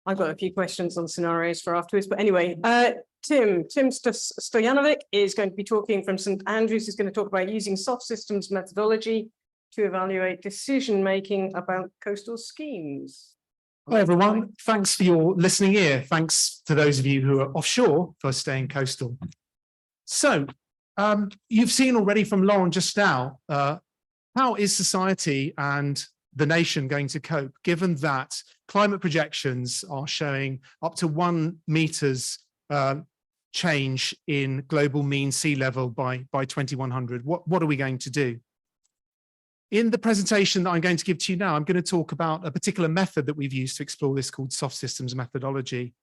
I've got a few questions on scenarios for afterwards, but anyway, Tim Stojanovic is going to be talking from St Andrews. He's going to talk about using soft systems methodology to evaluate decision-making about coastal schemes. Hi everyone, thanks for your listening ear. Thanks to those of you who are offshore for staying coastal. So you've seen already from Lauren just now, how is society and the nation going to cope, given that climate projections are showing up to 1 meter's change in global mean sea level by 2100? What are we going to do? In the presentation that I'm going to give to you now, I'm going to talk about a particular method that we've used to explore this called soft systems methodology.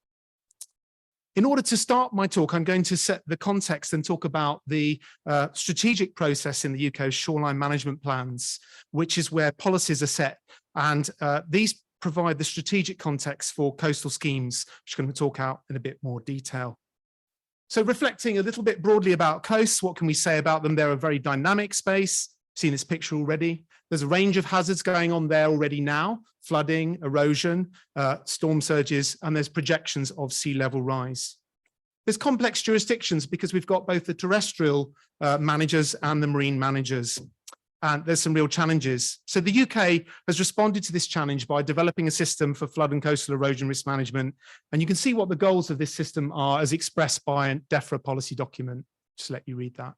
In order to start my talk, I'm going to set the context and talk about the strategic process in the UK's shoreline management plans, which is where policies are set. And these provide the strategic context for coastal schemes, which I'm going to talk out in a bit more detail. So reflecting a little bit broadly about coasts, what can we say about them? They're a very dynamic space. Seen this picture already. There's a range of hazards going on there already now: flooding, erosion, storm surges, and there's projections of sea level rise. There's complex jurisdictions because we've got both the terrestrial managers and the marine managers, and there's some real challenges. So the UK has responded to this challenge by developing a system for flood and coastal erosion risk management, and you can see what the goals of this system are as expressed by a DEFRA policy document. Just let you read that.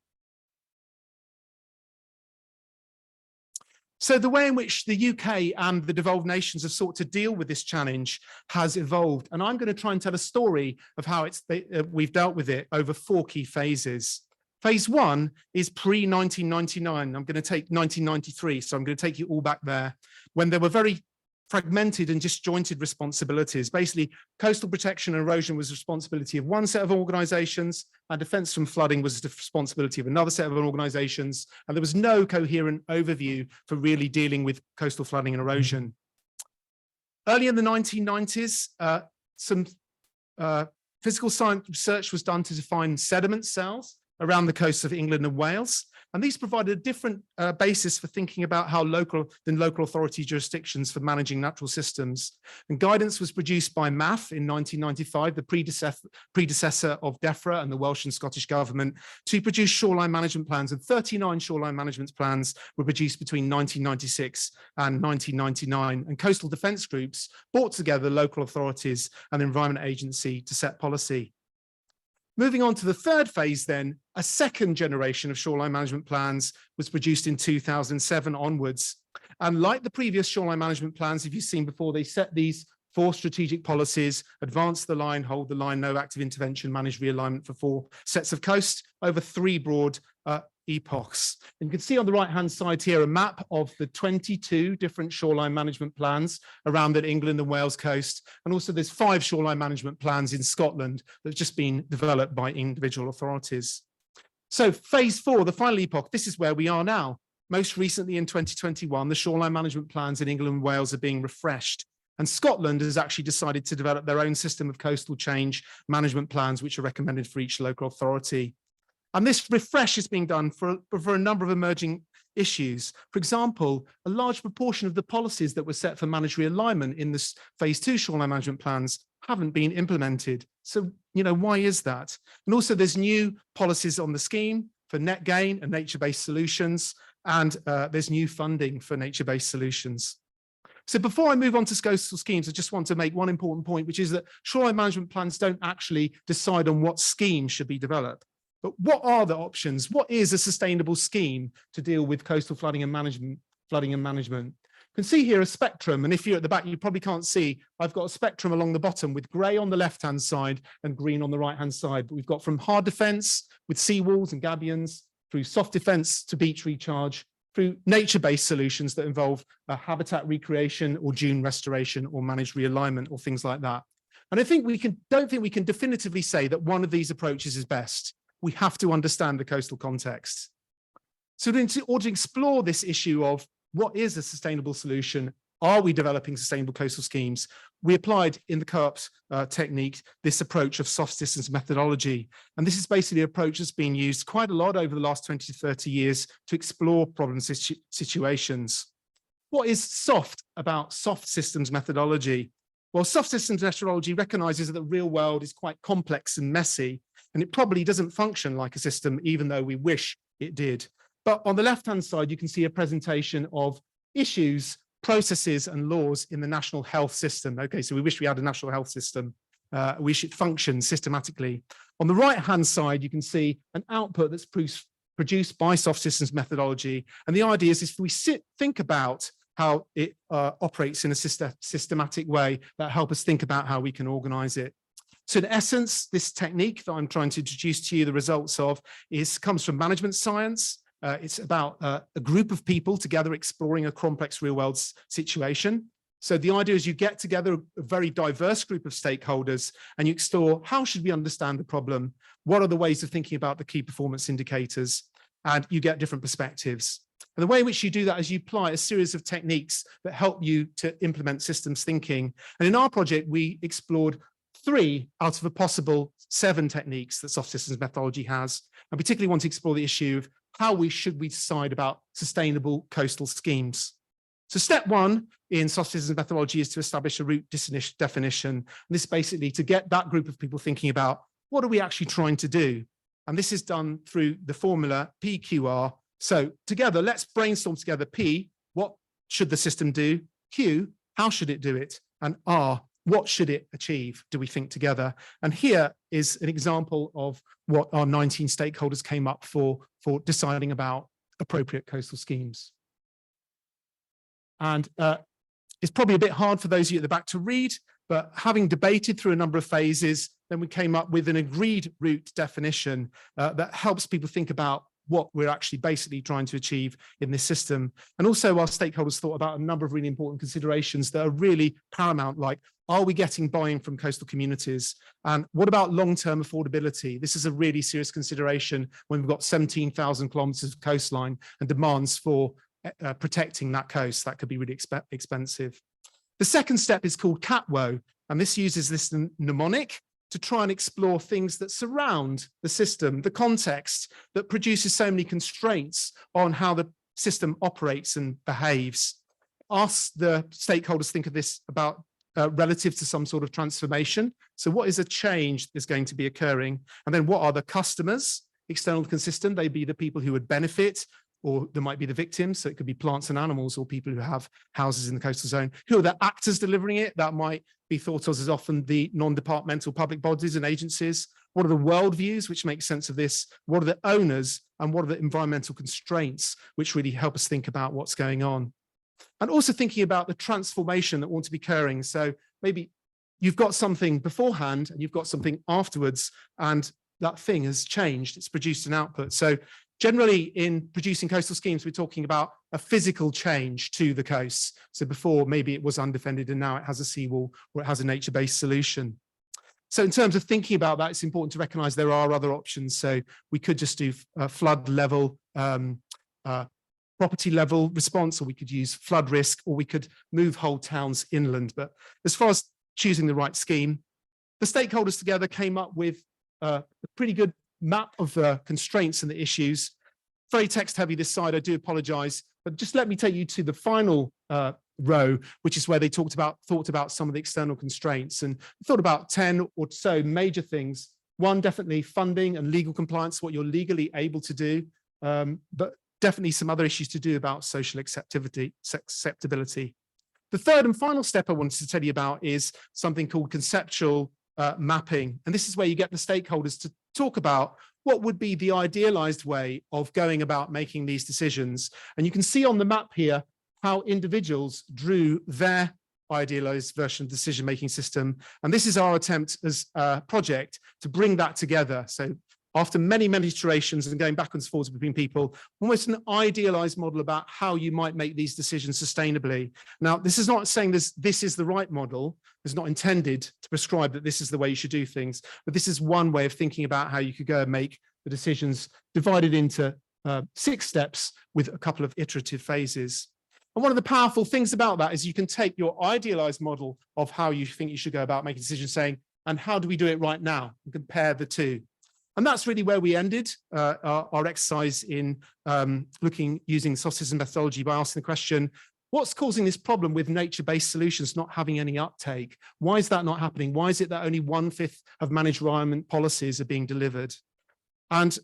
So the way in which the UK and the devolved nations have sought to deal with this challenge has evolved. And I'm going to try and tell a story of how we've dealt with it over 4 key phases. Phase 1 is pre-1999. I'm going to take 1993. So I'm going to take you all back there when there were very fragmented and disjointed responsibilities. Basically, coastal protection and erosion was the responsibility of one set of organisations, and defence from flooding was the responsibility of another set of organisations, and there was no coherent overview for really dealing with coastal flooding and erosion. Early in the 1990s, some physical science research was done to define sediment cells around the coasts of England and Wales. And these provided a different basis for thinking about how local authority jurisdictions for managing natural systems. And guidance was produced by MAF in 1995, the predecessor of DEFRA and the Welsh and Scottish government, to produce shoreline management plans. And 39 shoreline management plans were produced between 1996 and 1999. And coastal defence groups brought together local authorities and the Environment Agency to set policy. Moving on to the third phase then, a second generation of shoreline management plans was produced in 2007 onwards. And like the previous shoreline management plans, if you've seen before, they set these 4 strategic policies: advance the line, hold the line, no active intervention, manage realignment for 4 sets of coast over 3 broad epochs. And you can see on the right-hand side here a map of the 22 different shoreline management plans around the England and Wales coast. And also there's 5 shoreline management plans in Scotland that have just been developed by individual authorities. So phase 4, the final epoch, this is where we are now. Most recently in 2021, the shoreline management plans in England and Wales are being refreshed. And Scotland has actually decided to develop their own system of coastal change management plans, which are recommended for each local authority. And this refresh is being done for a number of emerging issues. For example, a large proportion of the policies that were set for managed realignment in this phase 2 shoreline management plans haven't been implemented. So, why is that? And also there's new policies on the scheme for net gain and nature-based solutions, and there's new funding for nature-based solutions. So before I move on to coastal schemes, I just want to make one important point, which is that shoreline management plans don't actually decide on what scheme should be developed. But what are the options? What is a sustainable scheme to deal with coastal flooding and management? You can see here a spectrum, and if you're at the back, you probably can't see. I've got a spectrum along the bottom with grey on the left-hand side and green on the right-hand side. But we've got from hard defence with seawalls and gabions, through soft defence to beach recharge, through nature-based solutions that involve habitat recreation or dune restoration or managed realignment or things like that. And I think don't think we can definitively say that one of these approaches is best. We have to understand the coastal context. So in order to explore this issue of what is a sustainable solution, are we developing sustainable coastal schemes, we applied in the co-ops technique this approach of soft systems methodology. And this is basically an approach that's been used quite a lot over the last 20 to 30 years to explore problem situations. What is soft about soft systems methodology? Well, soft systems methodology recognizes that the real world is quite complex and messy, and it probably doesn't function like a system, even though we wish it did. But on the left-hand side, you can see a presentation of issues, processes, and laws in the national health system. Okay, so we wish we had a national health system. We wish it functioned systematically. On the right-hand side, you can see an output that's produced by soft systems methodology. And the idea is if we think about how it operates in a systematic way, that help us think about how we can organize it. So in essence, this technique that I'm trying to introduce to you the results of comes from management science. It's about a group of people together exploring a complex real world situation. So the idea is you get together a very diverse group of stakeholders and you explore how should we understand the problem? What are the ways of thinking about the key performance indicators? And you get different perspectives. And the way in which you do that is you apply a series of techniques that help you to implement systems thinking. And in our project, we explored 3 out of a possible 7 techniques that soft systems methodology has. I particularly want to explore the issue of how should we decide about sustainable coastal schemes. So step 1 in soft systems methodology is to establish a route definition. And this is basically to get that group of people thinking about what are we actually trying to do? And this is done through the formula PQR. So together, let's brainstorm together. P, what should the system do? Q, how should it do it? And R, what should it achieve? Do we think together? And here is an example of what our 19 stakeholders came up for deciding about appropriate coastal schemes. And it's probably a bit hard for those of you at the back to read, but having debated through a number of phases, then we came up with an agreed route definition that helps people think about what we're actually basically trying to achieve in this system. And also our stakeholders thought about a number of really important considerations that are really paramount, like, are we getting buy-in from coastal communities? And what about long-term affordability? This is a really serious consideration when we've got 17,000 kilometers of coastline and demands for protecting that coast. That could be really expensive. The second step is called CATWO, and this uses this mnemonic to try and explore things that surround the system, the context that produces so many constraints on how the system operates and behaves. Ask the stakeholders think of this about relative to some sort of transformation. So what is a change that's going to be occurring? And then what are the customers, external to the system? They'd be the people who would benefit, or there might be the victims. So it could be plants and animals or people who have houses in the coastal zone. Who are the actors delivering it? That might be thought of as often the non-departmental public bodies and agencies. What are the worldviews which make sense of this? What are the owners? And what are the environmental constraints which really help us think about what's going on? And also thinking about the transformation that wants to be occurring. So maybe you've got something beforehand and you've got something afterwards, and that thing has changed. It's produced an output. So generally in producing coastal schemes, we're talking about a physical change to the coast. So before maybe it was undefended and now it has a seawall or it has a nature-based solution. So in terms of thinking about that, it's important to recognize there are other options. So we could just do flood level, property level response, or we could use flood risk, or we could move whole towns inland. But as far as choosing the right scheme, the stakeholders together came up with a pretty good map of the constraints and the issues. Very text heavy this side, I do apologize, but just let me take you to the final row, which is where they thought about some of the external constraints, and thought about 10 or so major things. One, definitely funding and legal compliance, what you're legally able to do, but definitely some other issues to do about social acceptability. The third and final step I wanted to tell you about is something called conceptual mapping. And this is where you get the stakeholders to talk about what would be the idealized way of going about making these decisions. And you can see on the map here how individuals drew their idealized version of the decision-making system. And this is our attempt as a project to bring that together. So after many, many iterations and going backwards and forwards between people, almost an idealized model about how you might make these decisions sustainably. Now, this is not saying this is the right model. It's not intended to prescribe that this is the way you should do things, but this is one way of thinking about how you could go and make the decisions divided into 6 steps with a couple of iterative phases. And one of the powerful things about that is you can take your idealized model of how you think you should go about making decisions, saying, and how do we do it right now? And compare the two. And that's really where we ended our exercise in using soft system methodology by asking the question, What's causing this problem with nature-based solutions not having any uptake? Why is that not happening? Why is it that only 1/5 of managed environment policies are being delivered? And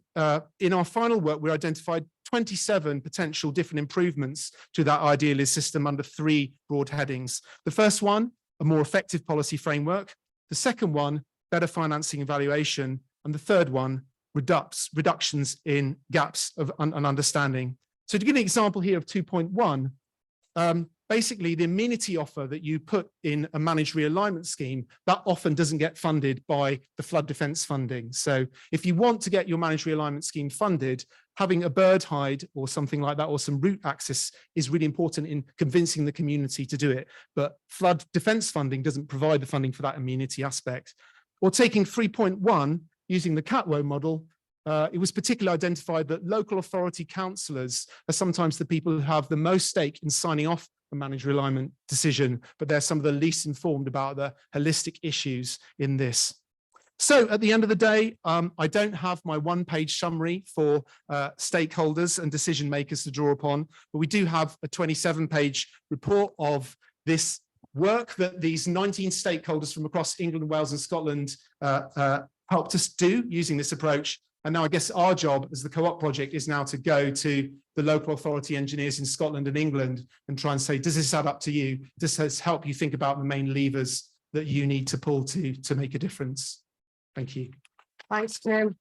in our final work, we identified 27 potential different improvements to that idealist system under 3 broad headings. The first one, a more effective policy framework. The second one, better financing evaluation. And the third one, reductions in gaps of understanding. So to give an example here of 2.1, basically the amenity offer that you put in a managed realignment scheme, that often doesn't get funded by the flood defence funding. So if you want to get your managed realignment scheme funded, having a bird hide or something like that, or some route access, is really important in convincing the community to do it. But flood defence funding doesn't provide the funding for that amenity aspect. Or taking 3.1, using the CATWO model, it was particularly identified that local authority councillors are sometimes the people who have the most stake in signing off a managed realignment decision, but they're some of the least informed about the holistic issues in this. So at the end of the day, I don't have my 1-page summary for stakeholders and decision makers to draw upon, but we do have a 27-page report of this work that these 19 stakeholders from across England, Wales and Scotland helped us do using this approach. And now I guess our job as the Co-op project is now to go to the local authority engineers in Scotland and England and try and say, does this add up to you? Does this help you think about the main levers that you need to pull to make a difference? Thank you. Thanks, Tim.